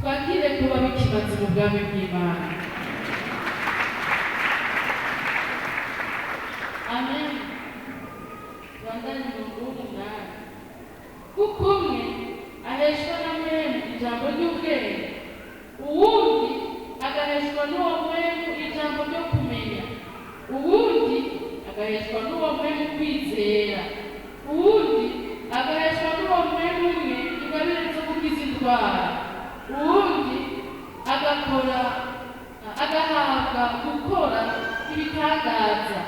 twakire kuba bikimaze mu bwami bw'Imana. Amen. Bandani Mungu munani. Kuko umwe aheshwa na mwemu ijambo ry'ubwenge, uwundi agaheshwa n'uwo mwemu ijambo ryo kumenya, uwundi agaheshwa n'uwo mwemu kwizera, uwundi agaheshwa n'uwo mwemu umwe ingabire zo gukiza indwara, uwundi agahabwa gukora ibitangaza,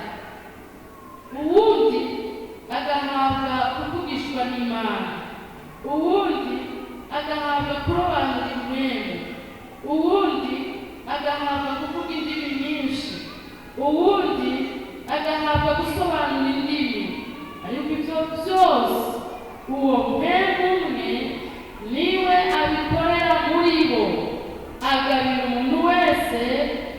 uwundi agahabwa kuvugishwa n'Imana, uwundi agahabwa kurobanura impwemu, uwundi agahabwa kuvuga indimi nyinshi, uwundi agahabwa gusobanura indimi. Ariko ibyo byose uwo mwemu umwe niwe abikorera muri bo, agabira umuntu wese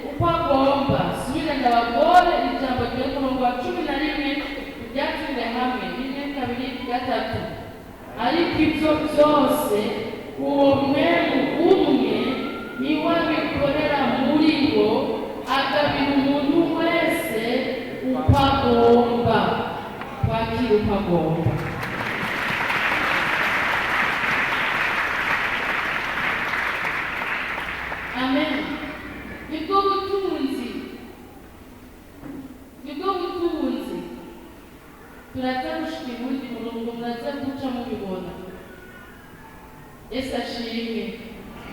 uko agomba. Subira ndabagore ijambo ryo ku murongo wa 11 byatsinze hamwe 1-2-3. Ariko ibyo byose uwo mwemu umwe niwe abikorera muri bo, agabira umuntu wese uko agomba. Kwakira uko agomba. Amen. Nibwo butunzi turazarushika ubundi murongo muraza guca mubibona. Yesu ashimwe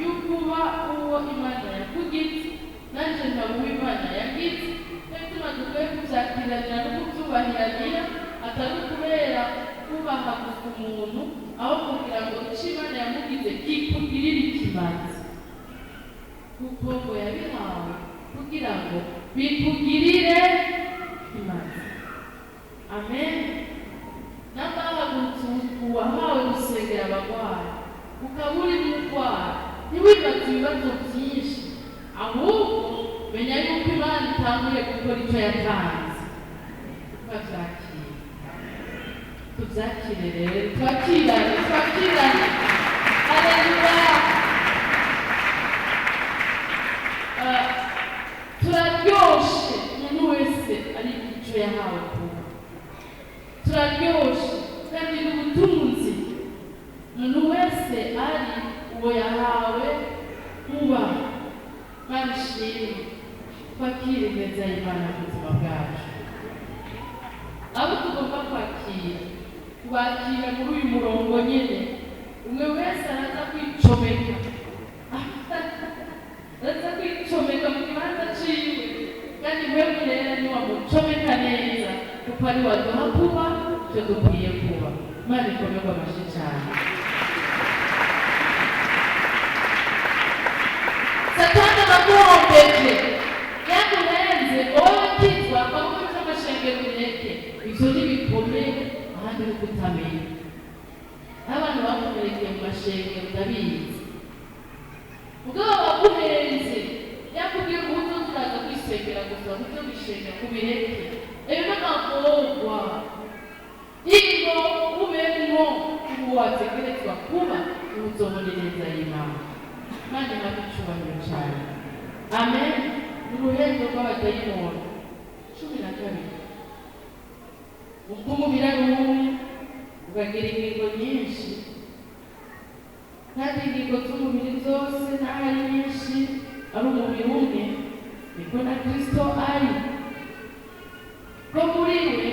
yukuba uwo Imana yakugize, nanje nkaba uwo Imana yagize. Natuma dukwiye kubyakirana no kubyubahiranira, atari ukubera kubaha gusa umuntu, aho kugira ngo icyo Imana yamugize kikugirire ikimazi, kuko ngo yabihawe kugira ngo bikugirire ikimazi. Amen. N'abahagurutse uwahawe gusengera abagwayi, ukaba uri murwayi, ntiwibaze ibibazo byinshi, ahubwo menya yuko Imana itanguye gukora icyo yatanze. Tubyakire. Tubyakire rero, twakirane. Haleluya. Turaryoshe umuntu wese ari icyo yahawe kuba. Turaryoshe kandi n'ubutunzi umuntu wese ari uwo yahawe kuba. Mana ishimwe, twakire neza Imana mu buzima bwacu. Abo tugomba kwakira muri uyu murongo nyine, umwe wese araza kwicomeka mu kibanza ciwe, kandi wewe rero niwamucomeka neza, kuko ari waduha kuba icyo dukwiye kuba. Imana ikomerwe amashyi cyane. Satani abaguhombeje yaguhenze, wowe kitwa akavuga cy'amashengero bireke, ibyo ntibikomeye ahandi uri kutamenya. Abantu bakomerekeye mu mashengero ndabizi, ubwo baguhenze yakubwira ubuto turaza kwisengera gusa n'ibyo bishengera kubireke. Eyo n'amagorwa ingo ubemwo ubu wategerezwa kuba ubuzobonereza y'Imana. Imana ihabwe icyubahiro cyane. Amen. Uruhendo rw'abadayimoni 12. Ubwo umubiri ari umwe ukagira ingingo nyinshi, kandi ingingo z'umubiri zose naho ari nyinshi ari umubiri umwe, niko na Kristo ari. Ko muri we,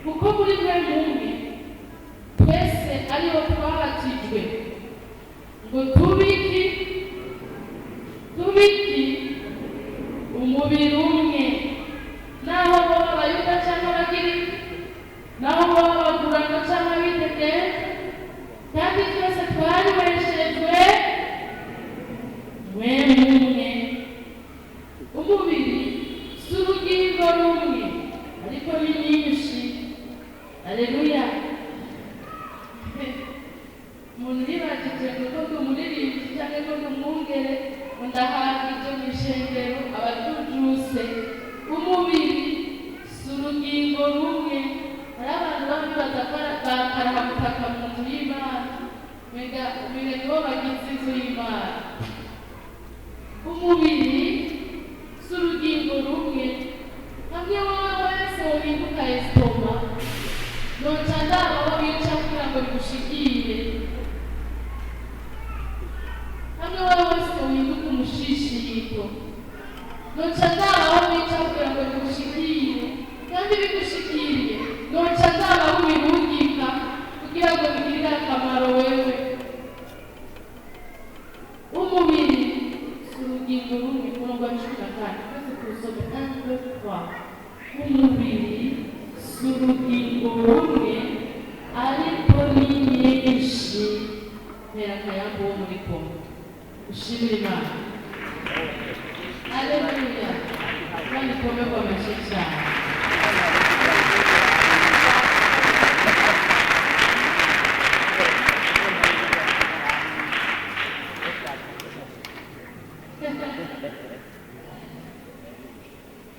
kuko muri mwe mumwe twese ariho twabatijwe ngo tubiki umubiri umwe, naho baba abayuda cyangwa abagiriki, naho baba abagurano cyangwa abitegeye, kandi twese twaribeshejwe mwene umwe. Umubiri si urugingo rumwe, ariko ni nyinshi. Haleluya. Umuntu yibagije ngo ndi umuririmbyi cyangwa ngo ndi umwungere, ndahaga ibyo mu ishengero abatujuse. Umubiri si urugingo rumwe. Hari abantu bamwe bakarahamutaka mu nzu y'Imana, mbega nibo bagize inzu umubiri si urugingo rumwe. Hamwe wowe wese wohinduka esitoma, noca ndaba aho bica kugira ngo bigushikire. Hamwe wowe wese wohinduka umushishito, noca ndaba aho bica kugira ngo bigushikire. Kandi bigushikiriye, noca ndaba aho ubirungika kugira ngo bigirire akamaro wewe. Umubiri si urugingo rumwe. Umurongo wa 14 twese tuwusome 1, 2, 3. Umubiri si urugingo rumwe ariko ni nyinshi. Ntera akayambu wo muri Kongo. Ushimire Imana. Haleluya. Kandi komerwa amashyi cyane.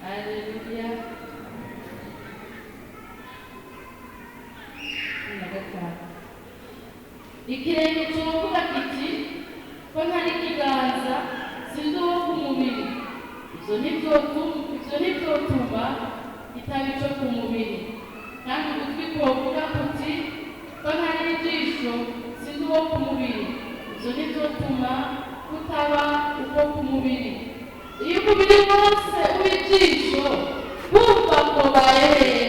Haleluya. Ikirenge cy'uvuga kiti ko ntari ikiganza sinzi uwo ku mubiri. Ibyo ntibyotuma kitaba icyo ku mubiri. Kandi ugutwi kuvuga kuti ko ntari ijisho sinzi uwo ku mubiri. Ibyo ntibyotuma kutaba uko ku mubiri. Iyo umubiri wose uba ijisho, kumva kubaye hehe?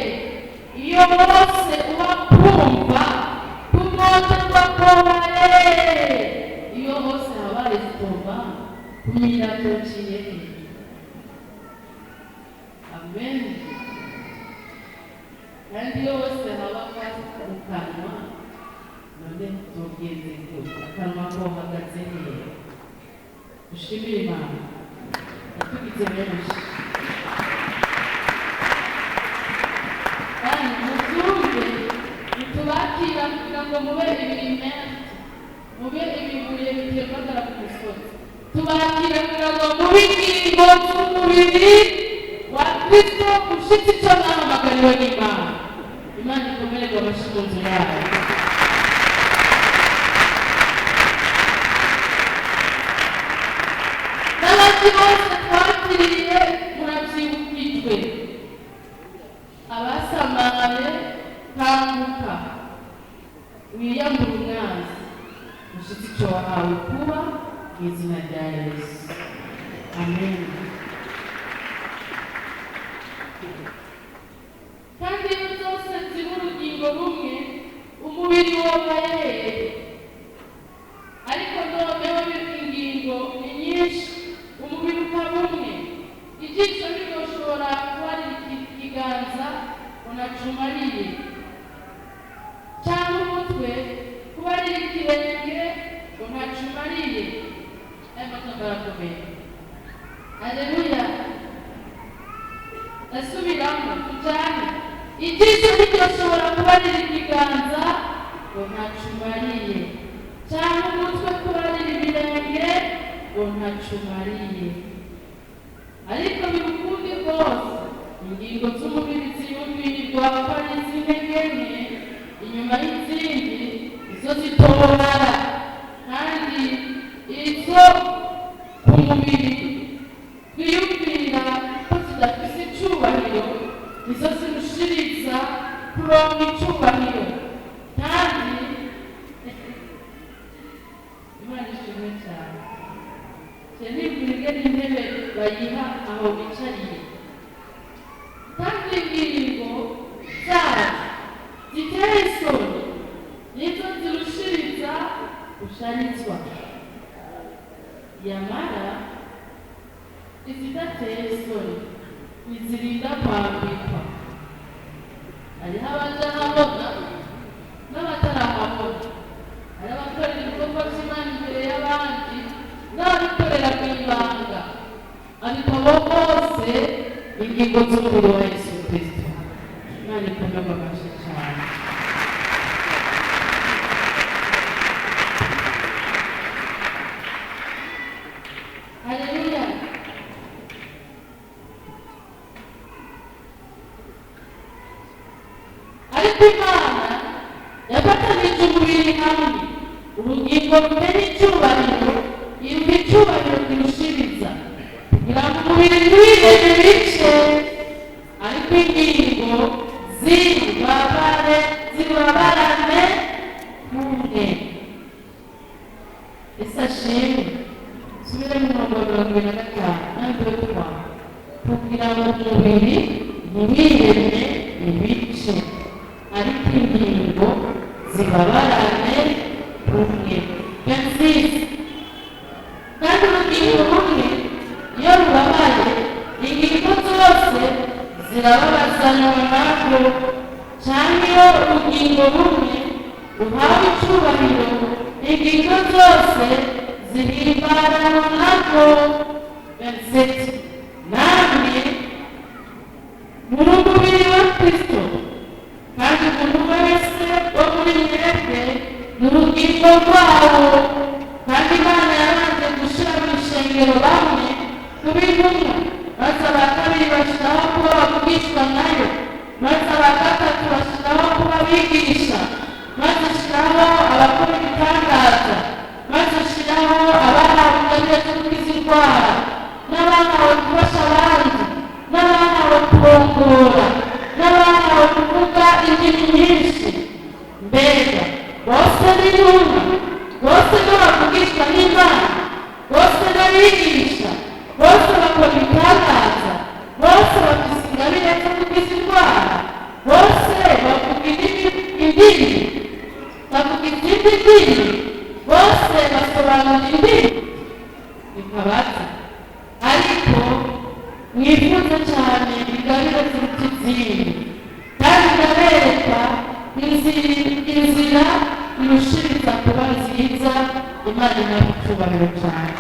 Iyo wose uba kumva, kumoterwa kubaye hehe? Iyo hose habaye esitoma, kumira tociye hehe? Amen. Kandi iyo hose haba kwasuka mu kanwa, none tugenze gute? Akanwa ko hagaze hehe? Ushimire Imana. Tugize benshi. Kandi mubyumve, ntitubakira kugira ngo mube ibirimenti, mube ibibuye bitembagara ku musozi. Tubakira kugira ngo mube ingingo z'umubiri wa Kristo ushitse icyo mwahamagariwe n'Imana. Imana ikomererwe amashyi mu nzu yayo. N'abandi bose twakiriye murabyibukijwe. Abasamaye kanguka, wiyambure umwanzi, ushitse icyo wahawe kuba mu izina rya Yesu. Amen. Kandi iyo zose ziba urugingo rumwe, umubiri wobaye hehe? Ariko noneho ingingo ni nyinshi, umubiri ukaba umwe. Ijisho ntiryoshobora kuba ari ikiganza unacumariye, cyangwa umutwe kuba ari ikirenge unacumariye. Aya magambo arakomeye. Haleluya. Ndasubiramo tujyane. Ijisho ntiryoshobora kuba ari ikiganza unacumariye, cyangwa umutwe kuba ari ibirenge unacumariye. Ariko birukundi rwose ingingo z'umubiri ziyumvirirwa ko ari iz'intege nke inyuma y'izindi, izo zitobora. Kandi izo ku mubiri twiyumvira ko zidafite icyubahiro, izo zirushiriza kuronka icyubahiro. Kandi Imana ishimwe cyane. Nibwirwe n'intebe bayiha aho bicariye. Kandi ingingo zacu ziteye isoni nizo zirushiriza gusharizwa. Yamara izidateye isoni nizirinda kwambikwa. Hariho abaja habona n'abatarahabona. Hari abakorera ibikorwa by'Imana imbere y'abandi n'abikorera mu ibanga. Ariko abo bose ingingo z'umubiri wa Yesu Kristo. Imana ikomerwe amashyi cyane. Haleluya. Ariko Imana yafatanije umubiri hamwe, urugingo rutera icyubahiro, iruha icyubahiro kirushiriza. ntibireme bice ariko ingingo zibabarane kumwe. Ese ashimwe subire mu murongo wa 45 n'andotwa kugira ngo umubiri ntibireme ibice ariko ingingo zibabarane kumwe. Yansisi kandi urugingo rumwe iyo rubabaye ingingo zose zirababazanwa narwo, cyangwa iyo urugingo rumwe ruhawe icyubahiro ingingo zose zihimbaranwa narwo. Yansisi namwe muri umubiri wa Kristo kandi umuntu wese wo muri mwebwe ni urugingo rwawo, kandi Imana yabanje gushyira mu ishengero bamwe kuba intumwa, maze aba kabiri bashyiraho kuba bavugishwa nayo, maze aba gatatu bashyiraho kuba abigisha, maze ashyiraho abakora ibitangaza, maze ashyiraho abahawe ingabire zo gukiza indwara, n'abahawe gufasha abandi, n'abahawe kurongora, n'abahawe kuvuga indimi nyinshi. Mbega bose ni intumwa, bose n'abavugishwa n'Imana, bose n'abigisha, bose bakora ibitangaza, bose bafite ingabire zo gukiza indwara, bose bavuga indimi, bavuga izindi ndimi, bose basobanura indimi. Bikabaza ariko mwifuza cyane ingabire ziruta izindi, kandi ndabereka inzira irushiriza kuba nziza. Imana inaha icyubahiro cyane.